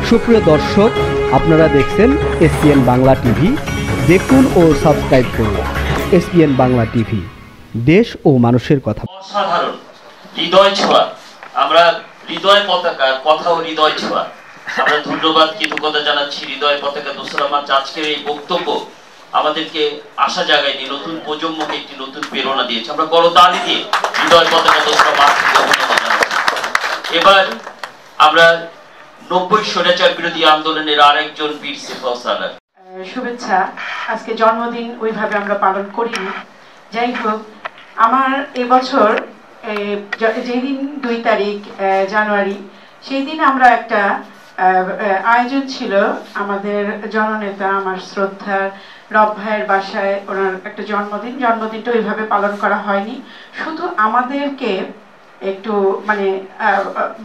সুপ্রিয় দর্শক, আপনারা দেখছেন এসপিএন বাংলা টিভি। দেখুন ও সাবস্ক্রাইব করুন এসপিএন বাংলা টিভি, দেশ ও মানুষের কথা। অসাধারণ, হৃদয় ছোঁয়া। আমরা হৃদয় পতাকা, কথা ও হৃদয় ছোঁয়া। আমরা ধন্যবাদ, কৃতজ্ঞতা জানাচ্ছি হৃদয় পতাকা দোসরা মার্চ আজকের এই বক্তব্য আমাদেরকে আশা জাগায়নি, নতুন প্রজন্মকে একটি নতুন প্রেরণা দিয়েছে। আমরা করতালি দিয়ে হৃদয় পতাকা দোসরা মার্চ অভিনন্দন জানাচ্ছি। এবার আমরা 90 স্বৈরাচার বিরোধী আন্দোলনের আরেকজন বীর সেফাও সালার শুভেচ্ছা। আজকে জন্মদিন ওইভাবে আমরা পালন করিনি। যাই হোক, আমার এবছর যেদিন 2 তারিখ জানুয়ারি, সেই দিন আমরা একটা আয়োজন ছিল আমাদের জননেতা, আমার শ্রদ্ধার রব ভাইয়ের বাসায় ওনার একটা জন্মদিনটা ওইভাবে পালন করা হয়নি। শুধু আমাদেরকে একটু মানে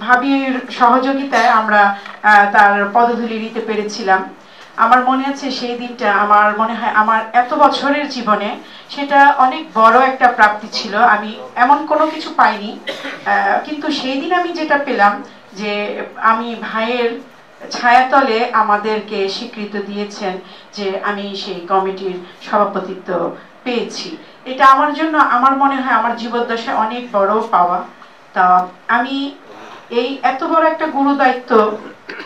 ভাবির সহযোগিতায় আমরা তার পদধূলি নিতে পেরেছিলাম। আমার মনে আছে সেই দিনটা, আমার মনে হয় আমার এত বছরের জীবনে সেটা অনেক বড় একটা প্রাপ্তি ছিল। আমি এমন কোনো কিছু পাইনি, কিন্তু সেই দিন আমি যেটা পেলাম যে আমি ভাইয়ের ছায়াতলে আমাদেরকে স্বীকৃতি দিয়েছেন যে আমি সেই কমিটির সভাপতিত্ব পেয়েছি। এটা আমার জন্য, আমার মনে হয় আমার জীবদ্দশায় অনেক বড় পাওয়া। তা আমি এই এত বড় একটা গুরু দায়িত্ব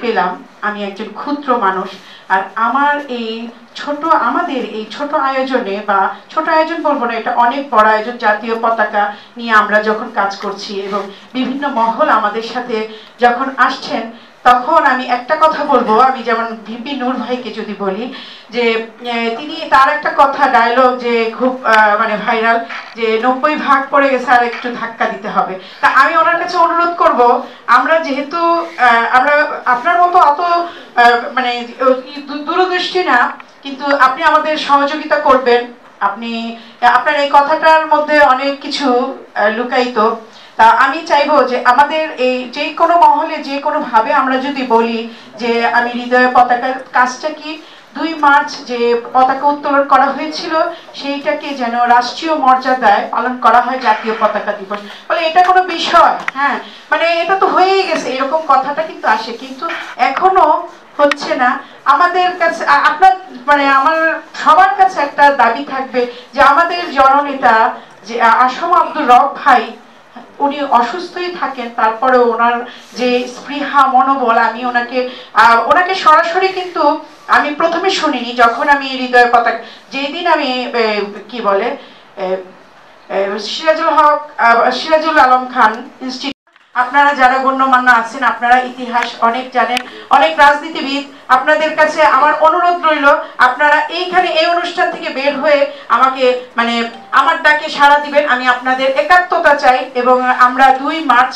পেলাম। আমি একজন ক্ষুদ্র মানুষ, আর আমাদের এই ছোট আয়োজনে, বা ছোট আয়োজন বলবো না, এটা অনেক বড় আয়োজন। জাতীয় পতাকা নিয়ে আমরা যখন কাজ করছি এবং বিভিন্ন মহল আমাদের সাথে যখন আসছেন, তখন আমি একটা কথা বলবো। আমি যেমন ভিপি নূর ভাইকে যদি বলি যে তিনি, তার একটা কথা ডায়লগ যে খুব মানে ভাইরাল, যে 90 ভাগ পড়ে গেছে আর একটু ধাক্কা দিতে হবে। তা আমি ওনার কাছে অনুরোধ করব, আমরা যেহেতু আমরা আপনার মতো অত মানে দূরদৃষ্টি না, কিন্তু আপনি আমাদের সহযোগিতা করবেন। আপনার এই কথাটার মধ্যে অনেক কিছু লুকায়িত। তা আমি চাইবো যে আমাদের এই যে কোনো মহলে, যে কোনো ভাবে আমরা যদি বলি যে আমি হৃদয় পতাকার কাজটা কি, 2 মার্চ যে পতাকা উত্তোলন করা হয়েছিল সেইটাকে যেন রাষ্ট্রীয় মর্যাদায় পালন করা হয়, জাতীয় পতাকা দিবস বলে। এটা কোনো বিষয়, হ্যাঁ, মানে এটা তো হয়েই গেছে, এরকম কথাটা কিন্তু আসে, কিন্তু এখনো হচ্ছে না। আমাদের কাছে, আপনার মানে আমার সবার কাছে একটা দাবি থাকবে যে আমাদের জননেতা যে আসম আব্দুর রব ভাই, উনি অসুস্থই থাকেন, তারপরে ওনার যে স্পৃহা, মনোবল, আমি ওনাকে সরাসরি কিন্তু আমি প্রথমে শুনিনি। যখন আমি হৃদয় পতাকা, যেদিন আমি কি বলে সিরাজুল আলম খান ইনস্টিটিউট, আপনারা যারা গণ্যমান্য আছেন, আপনারা ইতিহাস অনেক জানেন, অনেক রাজনীতিবিদ, আপনাদের কাছে আমার অনুরোধ রইল, আপনারা এইখানে এই অনুষ্ঠান থেকে বের হয়ে আমাকে মানে আমার ডাকে সাড়া দিবেন। আমি আপনাদের একাত্মতা চাই, এবং আমরা 2 মার্চ,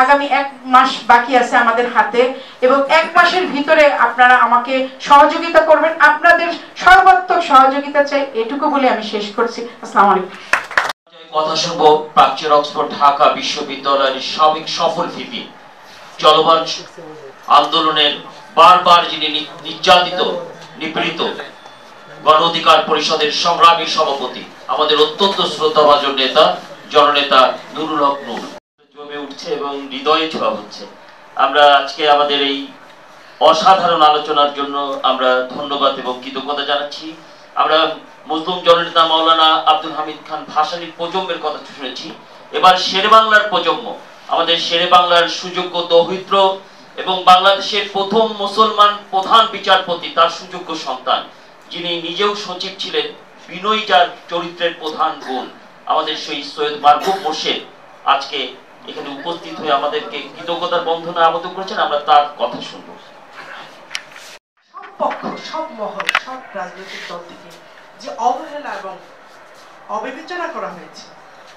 আগামী 1 মাস বাকি আছে আমাদের হাতে, এবং 1 মাসের ভিতরে আপনারা আমাকে সহযোগিতা করবেন। আপনাদের সর্বাত্মক সহযোগিতা চাই, এটুকু বলে আমি শেষ করছি। আসসালামু আলাইকুম। কথা শুনবো প্রাচ্যের অক্সফোর্ড ঢাকা বিশ্ববিদ্যালয়ের সাবেক সফল ভিপি, চলমান আন্দোলনের বারবার যিনি নির্যাতিত, নিপীড়িত গণ অধিকার পরিষদের সংগ্রামী সভাপতি, আমাদের অত্যন্ত শ্রদ্ধাভাজন নেতা, জননেতা নুরুল হক নূর জমে উঠছে এবং হৃদয়ে ছোঁয়া হচ্ছে। আমরা আজকে আমাদের এই অসাধারণ আলোচনার জন্য আমরা ধন্যবাদ এবং কৃতজ্ঞতা জানাচ্ছি। আমরা মুসলিম জননেতা মাওলানা আব্দুল হামিদ খান ভাসানীর প্রজন্মের কথা শুনেছি। এবার শেরে বাংলার প্রজন্ম, আমাদের শেরে বাংলার সুযোগ্য দৌহিত্র এবং বাংলাদেশের প্রথম মুসলমান প্রধান বিচারপতি, তার সুযোগ্য সন্তান, যিনি নিজেও সচিব ছিলেন, বিনয়ী যার চরিত্রের প্রধান গুণ, আমাদের সেই সৈয়দ মারকুব মোর্শেদ আজকে এখানে উপস্থিত হয়ে আমাদেরকে কৃতজ্ঞতার বন্ধনে আবদ্ধ করেছেন। আমরা তার কথা শুনবো। সব পক্ষ, সব মহল, সব রাজনৈতিক দল থেকে যে অবহেলা এবং অবিবেচনা করা হয়েছে,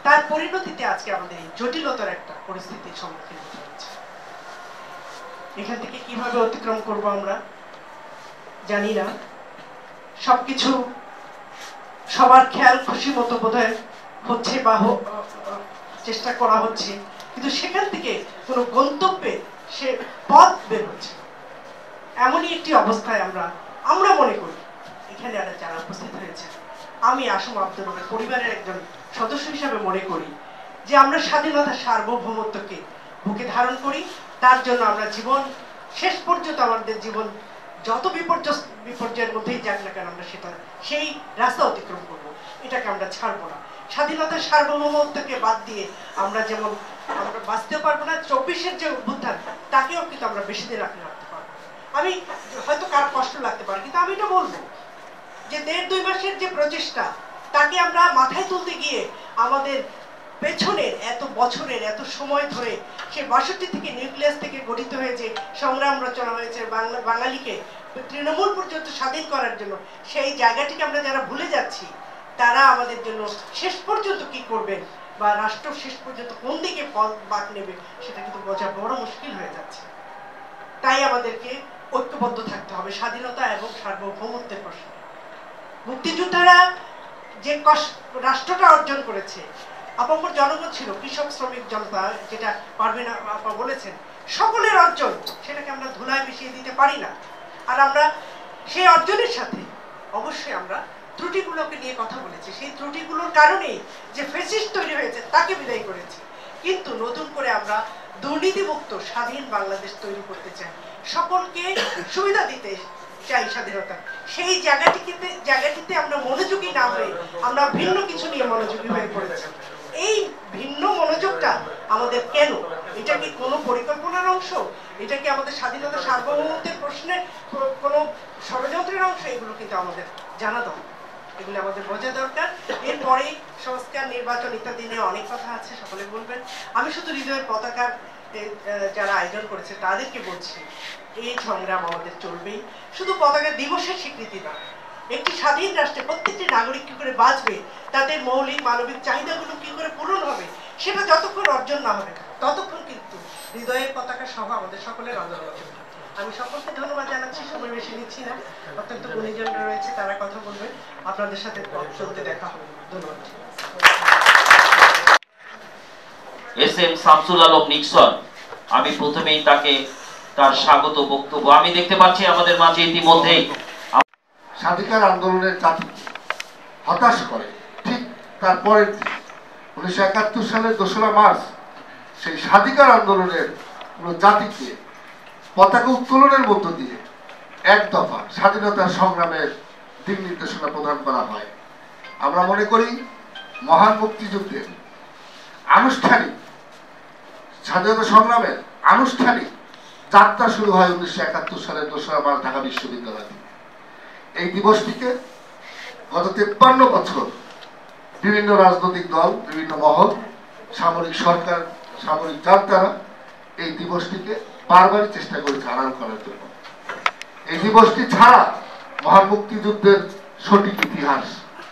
তার পরিণতিতে আজকে আমাদের এই জটিলতার একটা পরিস্থিতির সম্মুখীন হতে হচ্ছে। এখান থেকে কিভাবে অতিক্রম করব আমরা জানি না। সবকিছু সবার খেয়াল খুশি মতো বোধহয় হচ্ছে বা চেষ্টা করা হচ্ছে, কিন্তু সেখান থেকে কোনো গন্তব্যে সে পথ বের হচ্ছে। এমনই একটি অবস্থায় আমরা মনে করি, এখানে যারা উপস্থিত হয়েছে, আমি আসম আব্দুর রবের পরিবারের একজন সদস্য হিসাবে মনে করি যে আমরা স্বাধীনতা, সার্বভৌমত্বকে বুকে ধারণ করি। তার জন্য আমরা জীবন শেষ পর্যন্ত আমাদের জীবন যত বিপর্যয়ের মধ্যেই যাক না কেন আমরা সেই রাস্তা অতিক্রম করব, এটাকে আমরা ছাড়বো না। স্বাধীনতার সার্বভৌমত্বকে বাদ দিয়ে আমরা যেমন আমরা বাঁচতেও পারবো না, 24-এর যে অভ্যুত্থান তাকেও কিন্তু আমরা বেশি দিন রাখতে পারবো। আমি হয়তো কার কষ্ট লাগতে পারে, কিন্তু আমি এটা বলবো যে 1.5-2 মাসের যে প্রচেষ্টা তাকে আমরা মাথায় তুলতে গিয়ে আমাদের পেছনের এত বছরের এত সময় ধরে সে 62 থেকে নিউক্লিয়াস থেকে গঠিত হয়ে যে সংগ্রাম রচনা হয়েছে বাঙালিকে তৃণমূল পর্যন্ত স্বাধীন করার জন্য, সেই জায়গাটিকে আমরা যারা ভুলে যাচ্ছি তারা আমাদের জন্য শেষ পর্যন্ত কি করবেন বা রাষ্ট্র শেষ পর্যন্ত কোন দিকে বাঁক নেবে সেটা কিন্তু বোঝা বড় মুশকিল হয়ে যাচ্ছে। তাই আমাদেরকে ঐক্যবদ্ধ থাকতে হবে স্বাধীনতা এবং সার্বভৌমত্বের প্রশ্নে। মুক্তিযোদ্ধারা যে রাষ্ট্রটা অর্জন করেছে, আপামর জনগণ ছিল, কৃষক শ্রমিক জনতা, যেটা পারবেন আপা বলেছেন, সকলের অর্জন, সেটাকে আমরা ধুলায় মিশিয়ে দিতে পারি না। আর আমরা সেই অর্জনের সাথে অবশ্যই আমরা ত্রুটিগুলোকে নিয়ে কথা বলেছি, সেই ত্রুটিগুলোর কারণেই যে ফেসিস্ট তৈরি হয়েছে তাকে বিদায় করেছি। কিন্তু নতুন করে আমরা দুর্নীতিমুক্ত স্বাধীন বাংলাদেশ তৈরি করতে চাই, সকলকে সুবিধা দিতে চাই স্বাধীনতা। সেই জায়গাটিতে আমরা মনোযোগী না হয়ে আমরা ভিন্ন কিছু নিয়ে মনোযোগী হয়ে পড়েছি। এই ভিন্ন মনোযোগটা আমাদের কেন? এটা কি কোনো পরিকল্পনার অংশ? এটা কি আমাদের স্বাধীনতা সার্বভৌমত্বের প্রশ্নে কোনো ষড়যন্ত্রের অংশ? এগুলো কিন্তু আমাদের জানা দরকার, এগুলো আমাদের বোঝা দরকার। এরপরে সংস্কার, নির্বাচন ইত্যাদি নিয়ে অনেক কথা আছে, সকলে বলবেন। আমি শুধু হৃদয়ের পতাকার যারা আয়োজন করেছে তাদেরকে বলছি, এই সংগ্রাম আমাদের চলবেই। শুধু পতাকা দিবসের স্বীকৃতি নয়, একটি স্বাধীন রাষ্ট্রে প্রত্যেকটি নাগরিক কি করে বাঁচবে, তাদের মৌলিক মানবিক চাহিদাগুলো কি করে পূরণ হবে, সেটা যতক্ষণ অর্জন না হবে ততক্ষণ কিন্তু হৃদয়ের পতাকা সহ আমাদের সকলের আন্দোলন চলবে। আমি সকলকে ধন্যবাদ জানাচ্ছি, সময় বেশি নিচ্ছি না, অত্যন্ত গুণীজনরা রয়েছে, তারা কথা বলবেন, আপনাদের সাথে চলতে দেখা হবে। ধন্যবাদ। এস.এম. শামসুল আলম নিক্সন, আমি প্রথমেই তাকে তার স্বাগত বক্তব্য আমি দেখতে পাচ্ছি আমাদের মাঝে ইতিমধ্যেই। স্বাধিকার আন্দোলনের জাতি হতাশ করে ঠিক তারপরের দিন 1971 সালের 2রা মার্চ সেই স্বাধিকার আন্দোলনের জাতিকে পতাকা উত্তোলনের মধ্য দিয়ে এক দফা স্বাধীনতার সংগ্রামের দিক নির্দেশনা প্রদান করা হয়। আমরা মনে করি মহান মুক্তিযুদ্ধের আনুষ্ঠানিক স্বাধীনতা সংগ্রামের আনুষ্ঠানিক যাত্রা শুরু হয় 1971 সালের 2রা মার্চ ঢাকা বিশ্ববিদ্যালয় থেকে। এই দিবসটিকে গত 53 বছর বিভিন্ন রাজনৈতিক দল, বিভিন্ন মহল, সামরিক সরকার, সামরিক জান্তারা এই দিবসটিকে বারবারই চেষ্টা করেছে আড়াল করার জন্য। এই দিবসটি ছাড়া মহান মুক্তিযুদ্ধের সঠিক ইতিহাস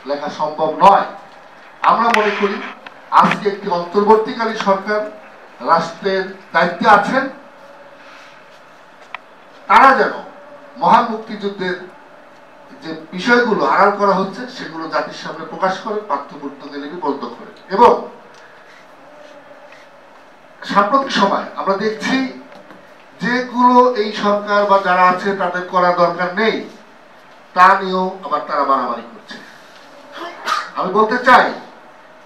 লেখা সম্ভব নয়। আমরা মনে করি আজকে একটি অন্তর্বর্তীকালীন সরকার রাষ্ট্রের দায়িত্বে আছেন, তারা যেন মহান মুক্তিযুদ্ধের যে বিষয়গুলো আড়াল করা হচ্ছে সেগুলো জাতির সামনে প্রকাশ করে, পাঠ্যপুস্তকে লিপিবদ্ধ করে। এবং সাম্প্রতিক সময় আমরা দেখছি যেগুলো এই সরকার বা যারা আছে তাদের করা দরকার নেই, তা নিয়েও আবার তারা বাড়াবাড়ি করছে। আমি বলতে চাই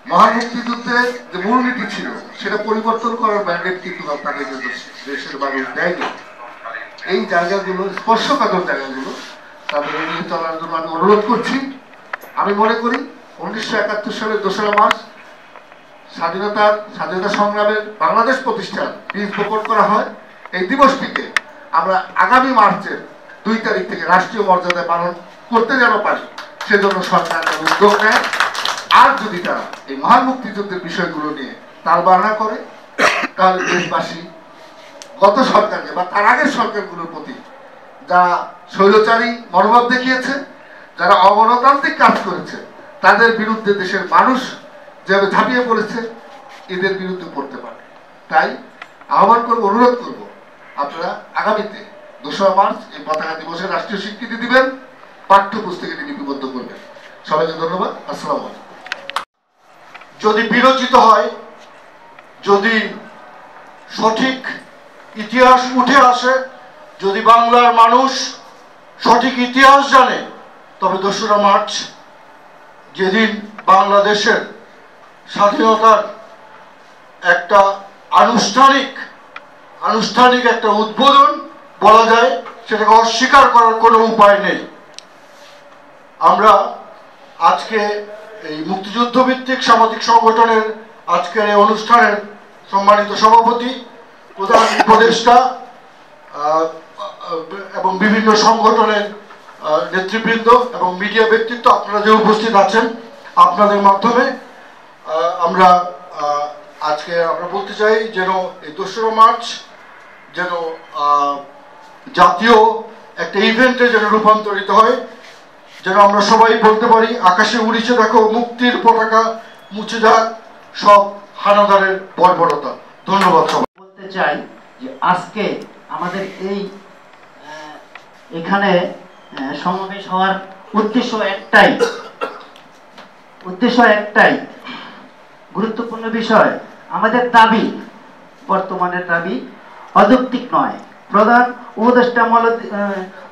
মহান মুক্তিযুদ্ধের যে মূলনীতি ছিল সেটা পরিবর্তন করার ম্যান্ডেট কিন্তু তাদের দেশের মানুষ দেয়নি। এই জায়গাগুলো, স্পর্শকাতর জায়গাগুলো তাদের এড়িয়ে চলার জন্য আমি অনুরোধ করছি। আমি মনে করি 1971 সালের 2রা মার্চ স্বাধীনতা সংগ্রামের বাংলাদেশ প্রতিষ্ঠার বীজ বপন করা হয়। এই দিবসটিকে আমরা আগামী মার্চের 2 তারিখ থেকে রাষ্ট্রীয় মর্যাদায় পালন করতে যেন পারি সেজন্য সরকার উদ্যোগ নেয়। আর যদি তারা এই মহান মুক্তিযুদ্ধের বিষয়গুলো নিয়ে তালবাহানা করে তাহলে দেশবাসী গত সরকারকে বা তার আগের সরকারগুলোর প্রতি যা স্বৈরাচারী মনোভাব দেখিয়েছে, যারা অগণতান্ত্রিক কাজ করেছে, তাদের বিরুদ্ধে দেশের মানুষ যেভাবে ঝাঁপিয়ে পড়েছে এদের বিরুদ্ধে পড়তে পারে। তাই আহ্বান করব, অনুরোধ করব, আপনারা আগামীতে 2রা মার্চ এই পতাকা দিবসের রাষ্ট্রীয় স্বীকৃতি দিবেন, পাঠ্যপুস্তকে লিপিবদ্ধ করবেন। সবাইকে ধন্যবাদ। আসসালামু আলাইকুম। যদি বিরচিত হয়, যদি সঠিক ইতিহাস উঠে আসে, যদি বাংলার মানুষ সঠিক ইতিহাস জানে, তবে 2রা মার্চ যেদিন বাংলাদেশের স্বাধীনতার একটা আনুষ্ঠানিক আনুষ্ঠানিক একটা উদ্বোধন বলা যায়, সেটাকে অস্বীকার করার কোনো উপায় নেই। আমরা আজকে এই মুক্তিযুদ্ধ ভিত্তিক সামাজিক সংগঠনের আজকের এই অনুষ্ঠানের সম্মানিত সভাপতি, প্রধান উপদেষ্টা এবং বিভিন্ন সংগঠনের নেতৃবৃন্দ এবং মিডিয়া ব্যক্তিত্ব আপনারা যে উপস্থিত আছেন, আপনাদের মাধ্যমে আমরা আজকে আমরা বলতে চাই যেন এই 2রা মার্চ যেন জাতীয় একটা ইভেন্টে যেন রূপান্তরিত হয়, যেন আমরা সবাই বলতে পারি আকাশে উড়িছে দেখো মুক্তির পতাকা, মুছে যাক সব হানাদারের বর্বরতা। ধন্যবাদ সবাই। বলতে চাই যে আজকে আমাদের এখানে সমাবেশ হওয়ার উদ্দেশ্য একটাই, গুরুত্বপূর্ণ বিষয়। আমাদের দাবি, বর্তমানের দাবি অযৌক্তিক নয়। প্রধান উপদেষ্টা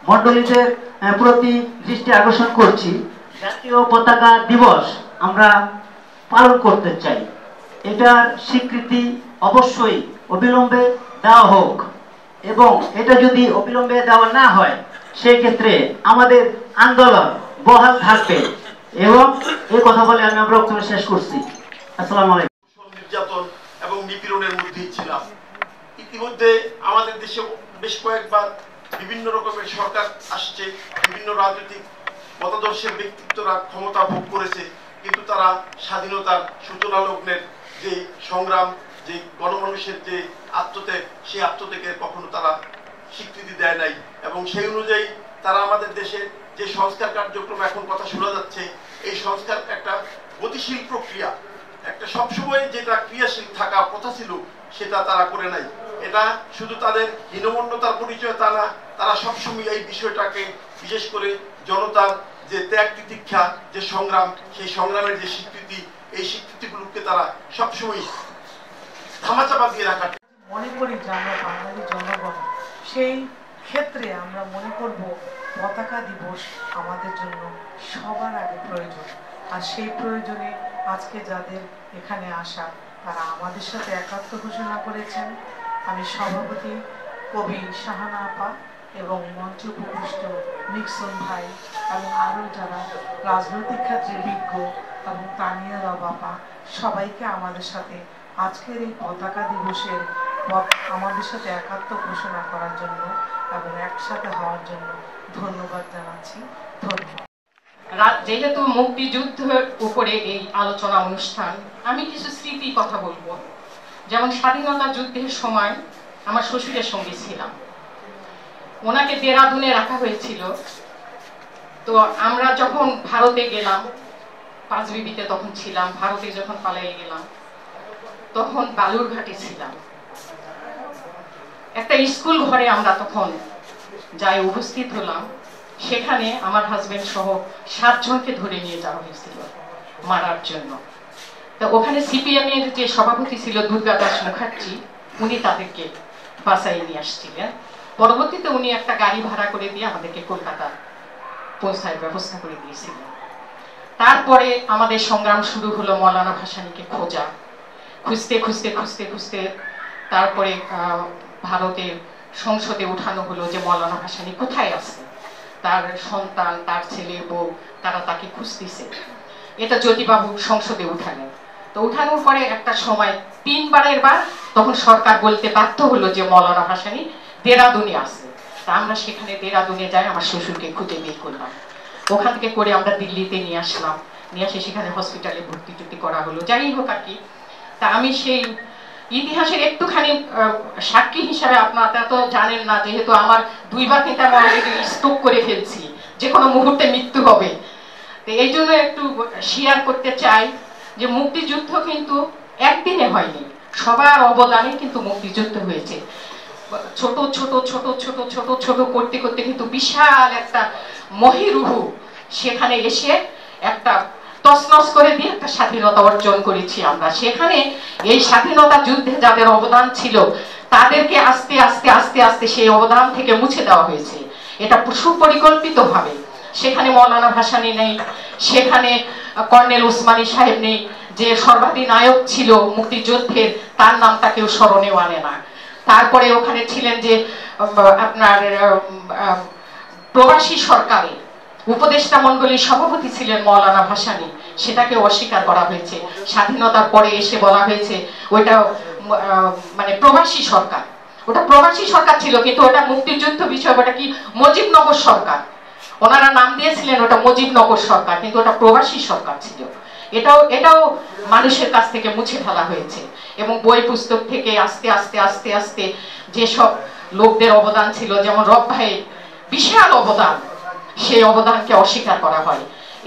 মণ্ডলীদের প্রতি দৃষ্টি আকর্ষণ করছি, জাতীয় পতাকা দিবস আমরা পালন করতে চাই। এটার স্বীকৃতি অবশ্যই অবিলম্বে দেওয়া হোক, এবং এটা যদি অবিলম্বে দেওয়া না হয় সেই ক্ষেত্রে আমাদের আন্দোলন বহাল থাকবে। এবং এই কথা বলে আমি আমার বক্তব্য শেষ করছি। আসসালামু আলাইকুম। নির্যাতন এবং নিপীড়নের মধ্যেই ছিলাম। ইতিমধ্যে আমাদের দেশে বেশ কয়েকবার বিভিন্ন রকমের সরকার আসছে, বিভিন্ন রাজনৈতিক মতাদর্শের ব্যক্তিত্বরা ক্ষমতা ভোগ করেছে, কিন্তু তারা স্বাধীনতার সূচনা লগ্নের যে সংগ্রাম, যে গণমানুষের যে আত্মত্যাগ, সেই আত্মত্যাগের কখনো তারা স্বীকৃতি দেয় নাই। এবং সেই অনুযায়ী তারা আমাদের দেশে যে সংস্কার কার্যক্রম এখন কথা শোনা যাচ্ছে, এই সংস্কার একটা গতিশীল প্রক্রিয়া, একটা সবসময় যেটা ক্রিয়াশীল থাকার কথা ছিল সেটা তারা করে নাই। এটা শুধু তাদের হীনমন্যতার পরিচয় তা না, তারা সবসময় এই বিষয়টাকে, বিশেষ করে জনতার যে ত্যাগ তিতিক্ষা, যে সংগ্রাম, সেই সংগ্রামের যে স্বীকৃতি, এই স্বীকৃতিগুলোকে তারা সবসময় ধামাচাপা দিয়ে রাখার মনে করি যে আমরা বাঙালি জনগণ, সেই ক্ষেত্রে আমরা মনে করব পতাকা দিবস আমাদের জন্য সবার আগে প্রয়োজন। আর সেই প্রয়োজনে আজকে যাদের এখানে আসা, তারা আমাদের সাথে একাত্ম ঘোষণা করেছেন। আমি সভাপতি কবি শাহানা আপা এবং মঞ্চ উপবিষ্ট নিক্সন ভাই এবং আরও যারা রাজনৈতিক ক্ষেত্রে বিজ্ঞ এবং তানিয়া রব আপা, সবাইকে আমাদের সাথে আজকের এই পতাকা দিবসের আমাদের সাথে একাত্ম ঘোষণা করার জন্য এবং একসাথে হওয়ার জন্য ধন্যবাদ জানাচ্ছি। ধন্যবাদ। যেহেতু মুক্তিযুদ্ধের উপরে এই আলোচনা অনুষ্ঠান, আমি কিছু স্মৃতি কথা বলবো। যেমন স্বাধীনতা যুদ্ধের সময় আমার শ্বশুরের সঙ্গে ছিলাম, ওনাকে দেরাদুনে রাখা হয়েছিল। তো আমরা যখন ভারতে গেলাম, পাঁচবিবিতে তখন ছিলাম, ভারতে যখন পালিয়ে গেলাম তখন বালুরঘাটে ছিলাম। একটা স্কুল ঘরে আমরা তখন যাই উপস্থিত হলাম, সেখানে আমার হাজবেন্ড সহ 7 জনকে ধরে নিয়ে যাওয়া হয়েছিল মারার জন্য। তো ওখানে সিপিএম এর যে সভাপতি ছিল দুর্গাদাস মুখার্জি, উনি তাদেরকে বাঁচাই নিয়ে আসছিলেন। পরবর্তীতে উনি একটা গাড়ি ভাড়া করে দিয়ে আমাদেরকে কলকাতা পৌঁছার ব্যবস্থা করে দিয়েছিলেন। তারপরে আমাদের সংগ্রাম শুরু হলো মৌলানা ভাসানীকে খোঁজা, খুঁজতে খুঁজতে খুঁজতে খুঁজতে তারপরে ভারতের সংসদে উঠানো হলো যে মৌলানা ভাসানী কোথায় আছে, তার সন্তান, তার ছেলে বউ, তারা তাকে খুঁজতেছে। এটা জ্যোতিবাবু সংসদে উঠালেন। তো উঠানোর পরে একটা সময় 3 বারের বার তখন সরকার বলতে বাধ্য হলো যে মৌলানা ভাসানী দেরাদুনে আছে। তা আমরা সেখানে দেরাদুনে যাই, আমার শ্বশুরকে খুঁজে বের করলাম। ওখান থেকে করে আমরা দিল্লিতে নিয়ে আসলাম, নিয়ে আসে সেখানে হসপিটালে ভর্তি টুর্তি করা হলো। যাই হোক আর কি, তা আমি সেই ইতিহাসের একটুখানি সাক্ষী হিসাবে, আপনারা তো জানেন না, যেহেতু আমার 2 বার কিন্তু আমি অলরেডি স্ট্রোক করে ফেলছি, যে কোনো মুহূর্তে মৃত্যু হবে। তো এই জন্য একটু শেয়ার করতে চাই যে মুক্তিযুদ্ধ কিন্তু একদিনে হয়নি, সবার অবদানে কিন্তু মুক্তিযুদ্ধ হয়েছে। ছোট ছোট ছোট ছোট ছোট ছোট করতে করতে কিন্তু বিশাল একটা মহিরুহু সেখানে এসে একটা তছনছ করে দিয়ে একটা স্বাধীনতা অর্জন করেছি আমরা। সেখানে এই স্বাধীনতা যুদ্ধে যাদের অবদান ছিল তাদেরকে আস্তে আস্তে আস্তে আস্তে সেই অবদান থেকে মুছে দেওয়া হয়েছে। এটা সুপরিকল্পিতভাবে। সেখানে মৌলানা ভাসানী নেই, সেখানে কর্নেল উসমানী সাহেব নেই, যে সর্বাধিনায়ক ছিল মুক্তিযুদ্ধের, তার নামটা কেউ স্মরণেও আনে না। তারপরে ওখানে ছিলেন যে আপনার প্রবাসী সরকারে উপদেষ্টা মণ্ডলীর সভাপতি ছিলেন মৌলানা ভাসানী, সেটাকে অস্বীকার করা হয়েছে। স্বাধীনতার পরে এসে বলা হয়েছে ওইটা মানে প্রবাসী সরকার, ওটা প্রবাসী সরকার ছিল, কিন্তু ওটা মুক্তিযুদ্ধ বিষয়, ওটা কি মুজিবনগর সরকার, ওনারা নাম দিয়েছিলেন ওটা মুজিবনগর সরকার, কিন্তু ওটা প্রবাসী সরকার ছিল। এটাও মানুষের কাছ থেকে মুছে ফেলা হয়েছে এবং বই পুস্তক থেকে আস্তে আস্তে আস্তে আস্তে যেসব লোকদের অবদান ছিল, যেমন রব ভাইয়ের বিশাল অবদান, সেই অবদানকে অস্বীকার করা হয়।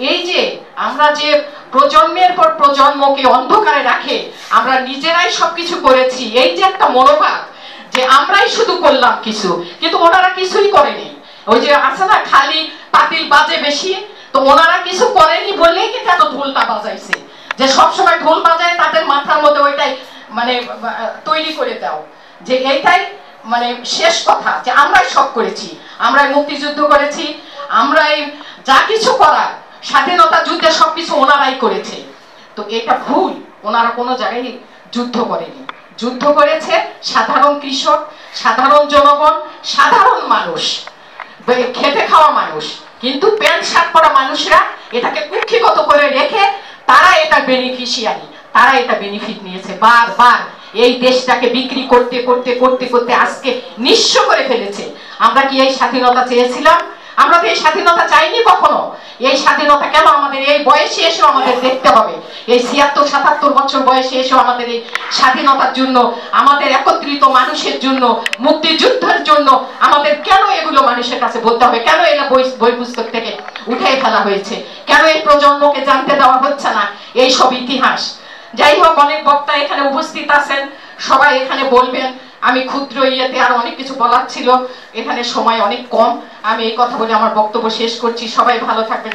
এই যে আমরা যে প্রজন্মের পর প্রজন্মকে অন্ধকারে রাখে আমরা নিজেরাই সবকিছু করেছি, এই যে একটা মনোভাব যে আমরাই শুধু করলাম কিছু, কিন্তু ওনারা কিছুই করেনি। ওই যে আছে না খালি পাতিল বাজে বেশি, তো ওনারা কিছু করেনি বললেই কিন্তু এত ঢোলটা বাজাইছে, যে সবসময় ঢোল বাজায় তাদের মাথার মধ্যে ওইটাই মানে তৈরি করে দাও যে এইটাই মানে শেষ কথা, যে আমরাই সব করেছি, আমরাই মুক্তিযুদ্ধ করেছি, আমরাই যা কিছু করার স্বাধীনতা যুদ্ধে সবকিছু ওনারাই করেছে। তো এটা ভুল, ওনারা কোনো জায়গায় যুদ্ধ করেনি, যুদ্ধ করেছে সাধারণ কৃষক, সাধারণ জনগণ, সাধারণ মানুষ, খেটে খাওয়া মানুষ, কিন্তু প্যান্ট শার্ট পরা মানুষরা এটাকে কুক্ষিগত করে রেখে তারা এটা বেনিফিশিয়ারি, তারা এটা বেনিফিট নিয়েছে। বারবার এই দেশটাকে বিক্রি করতে করতে করতে করতে আজকে নিঃস্ব করে ফেলেছে। আমরা কি এই স্বাধীনতা চেয়েছিলাম? আমরা তো এই স্বাধীনতা চাইনি কখনো। এই স্বাধীনতা কেন আমাদের এই বয়সে এসেও আমাদের দেখতে হবে? এই ৭৬-৭৭ বছর বয়সে এসেও আমাদের এই স্বাধীনতার জন্য, আমাদের একত্রিত মানুষের জন্য, মুক্তিযুদ্ধের জন্য আমাদের কেন এগুলো মানুষের কাছে বলতে হবে? কেন এগুলো বই পুস্তক থেকে উঠে ফেলা হয়েছে? কেন এই প্রজন্মকে জানতে দেওয়া হচ্ছে না এই সব ইতিহাস? যাই হোক, অনেক বক্তা এখানে উপস্থিত আছেন, সবাই এখানে বলবেন। আমি ক্ষুদ্র ইয়েতে আর অনেক কিছু বলার ছিল, এখানে সময় অনেক কম, আমি এই কথা বলে আমার বক্তব্য শেষ করছি। সবাই ভালো থাকবেন।